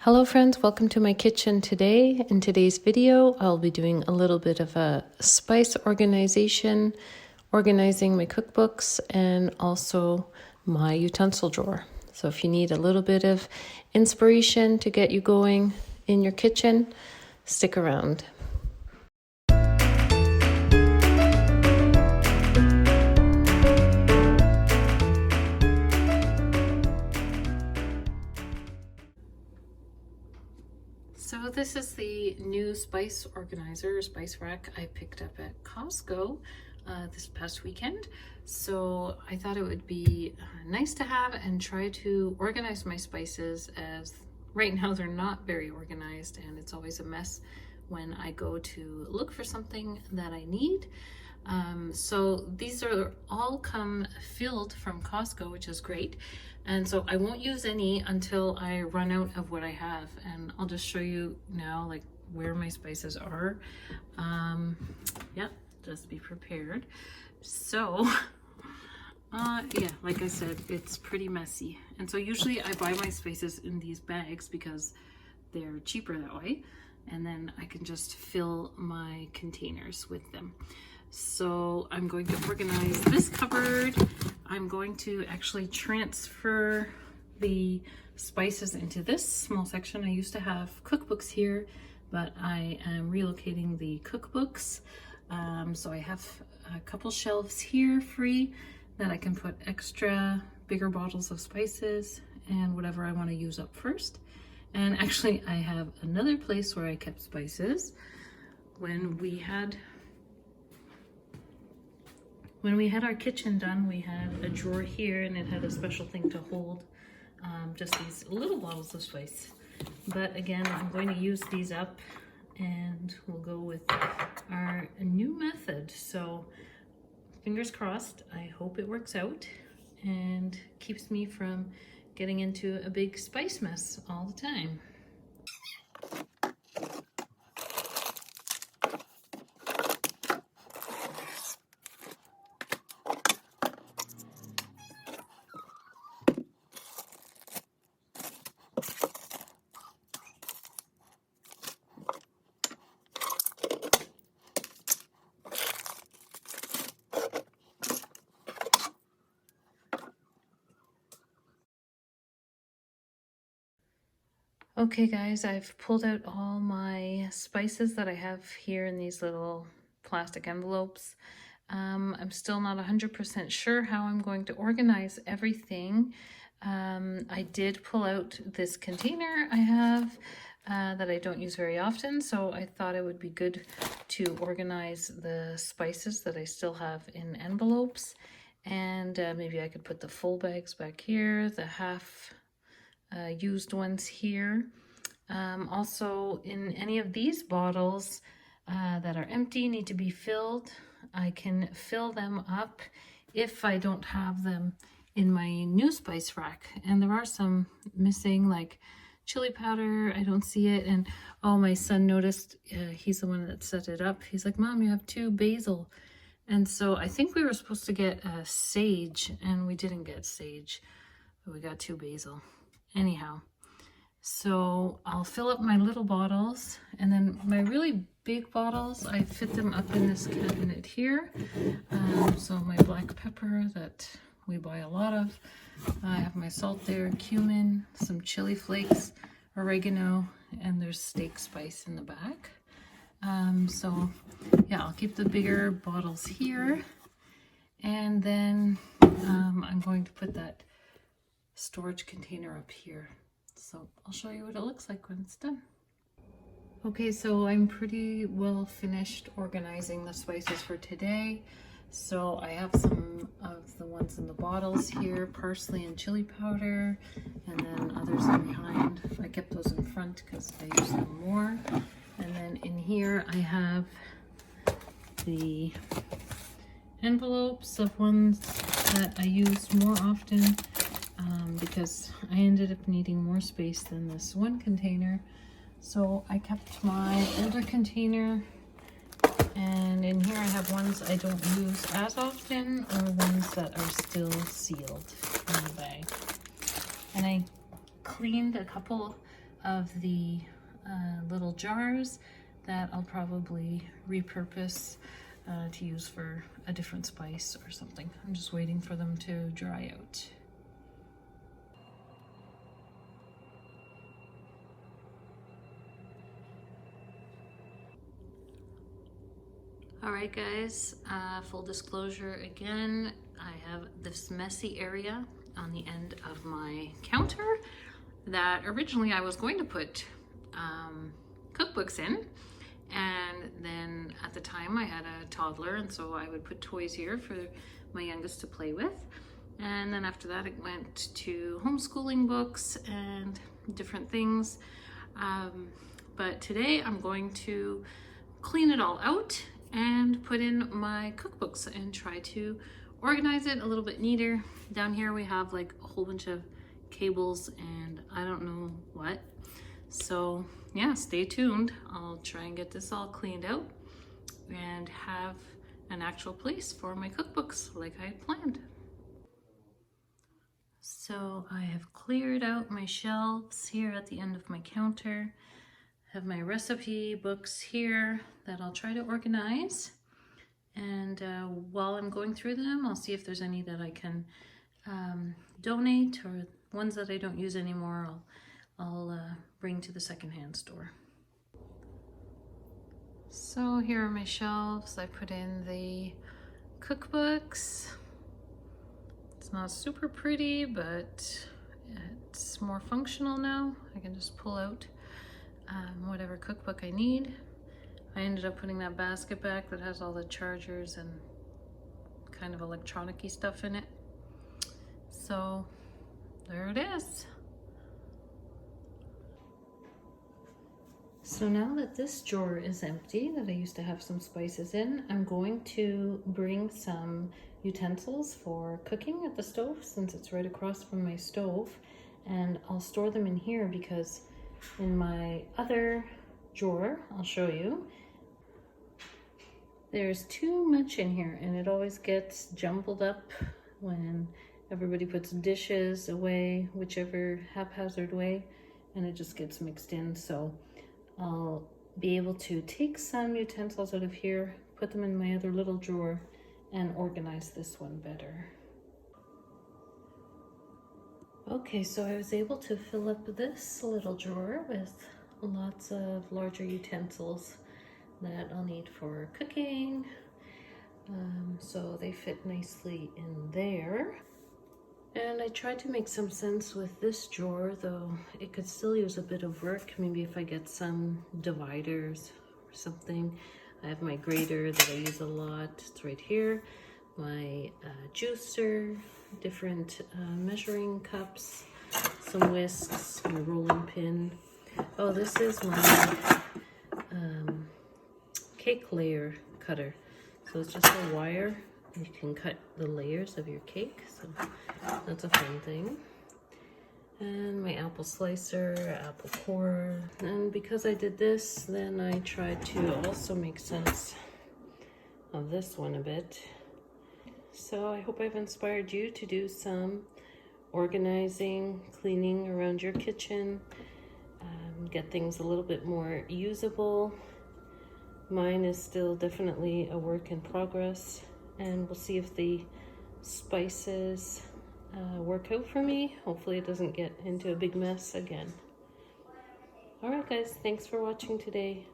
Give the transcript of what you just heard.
Hello friends, welcome to my kitchen today. In today's video, I'll be doing a little bit of a spice organization, organizing my cookbooks and also my utensil drawer. So if you need a little bit of inspiration to get you going in your kitchen, stick around. So this is the new spice organizer, spice rack I picked up at Costco this past weekend. So I thought it would be nice to have and try to organize my spices, as right now they're not very organized and it's always a mess when I go to look for something that I need. So these are all come filled from Costco, which is great. And so I won't use any until I run out of what I have, and I'll just show you now like where my spices are. Yeah, just be prepared. So yeah, like I said, it's pretty messy. And so usually I buy my spices in these bags because they're cheaper that way. And then I can just fill my containers with them. So I'm going to organize this cupboard. I'm going to actually transfer the spices into this small section. I used to have cookbooks here, but I am relocating the cookbooks. So I have a couple shelves here free that I can put extra bigger bottles of spices and whatever I want to use up first. And actually I have another place where I kept spices. When we had our kitchen done, we had a drawer here and it had a special thing to hold just these little bottles of spice. But again, I'm going to use these up and we'll go with our new method. So fingers crossed, I hope it works out and keeps me from getting into a big spice mess all the time. Okay guys, I've pulled out all my spices that I have here in these little plastic envelopes. I'm still not 100% sure how I'm going to organize everything. I did pull out this container I have that I don't use very often, so I thought it would be good to organize the spices that I still have in envelopes. And maybe I could put the full bags back here, the half used ones here. Also, in any of these bottles that are empty, need to be filled, I can fill them up if I don't have them in my new spice rack. And there are some missing, like chili powder. I don't see it. And oh, my son noticed, he's the one that set it up. He's like, Mom, you have 2 basil. And so I think we were supposed to get sage, and we didn't get sage, but we got 2 basil. Anyhow, so I'll fill up my little bottles, and then my really big bottles, I fit them up in this cabinet here. So my black pepper that we buy a lot of, I have my salt there, cumin, some chili flakes, oregano, and there's steak spice in the back. So yeah, I'll keep the bigger bottles here, and then I'm going to put that storage container up here. So I'll show you what it looks like when it's done. Okay, so I'm pretty well finished organizing the spices for today. So I have some of the ones in the bottles here, parsley and chili powder, and then others are behind. I kept those in front because I use them more. And then in here I have the envelopes of ones that I use more often, because I ended up needing more space than this one container. So I kept my older container, and in here I have ones I don't use as often, or ones that are still sealed in the bag. And I cleaned a couple of the little jars that I'll probably repurpose to use for a different spice or something. I'm just waiting for them to dry out. All right, guys, full disclosure again, I have this messy area on the end of my counter that originally I was going to put cookbooks in, and then at the time I had a toddler, and so I would put toys here for my youngest to play with, and then after that it went to homeschooling books and different things, but today I'm going to clean it all out and put in my cookbooks and try to organize it a little bit neater. Down here we have like a whole bunch of cables and I don't know what. So yeah, stay tuned. I'll try and get this all cleaned out and have an actual place for my cookbooks like I planned. So I have cleared out my shelves here at the end of my counter. Have my recipe books here that I'll try to organize, and while I'm going through them I'll see if there's any that I can donate, or ones that I don't use anymore I'll bring to the secondhand store. So here are my shelves. I put in the cookbooks. It's not super pretty, but it's more functional now. I can just pull out whatever cookbook I need. I ended up putting that basket back that has all the chargers and kind of electronic-y stuff in it. So there it is. So now that this drawer is empty, that I used to have some spices in, I'm going to bring some utensils for cooking at the stove, since it's right across from my stove, and I'll store them in here because in my other drawer, I'll show you, there's too much in here and it always gets jumbled up when everybody puts dishes away, whichever haphazard way, and it just gets mixed in. So I'll be able to take some utensils out of here, put them in my other little drawer, and organize this one better. Okay, so I was able to fill up this little drawer with lots of larger utensils that I'll need for cooking. So they fit nicely in there. And I tried to make some sense with this drawer, though it could still use a bit of work. Maybe if I get some dividers or something. I have my grater that I use a lot. It's right here. My juicer, different measuring cups, some whisks, my rolling pin. Oh, this is my cake layer cutter. So it's just a wire. You can cut the layers of your cake, so that's a fun thing. And my apple slicer, apple corer. And because I did this, then I tried to also make sense of this one a bit. So I hope I've inspired you to do some organizing, cleaning around your kitchen, get things a little bit more usable. Mine is still definitely a work in progress, and we'll see if the spices work out for me. Hopefully it doesn't get into a big mess again. All right, guys, thanks for watching today.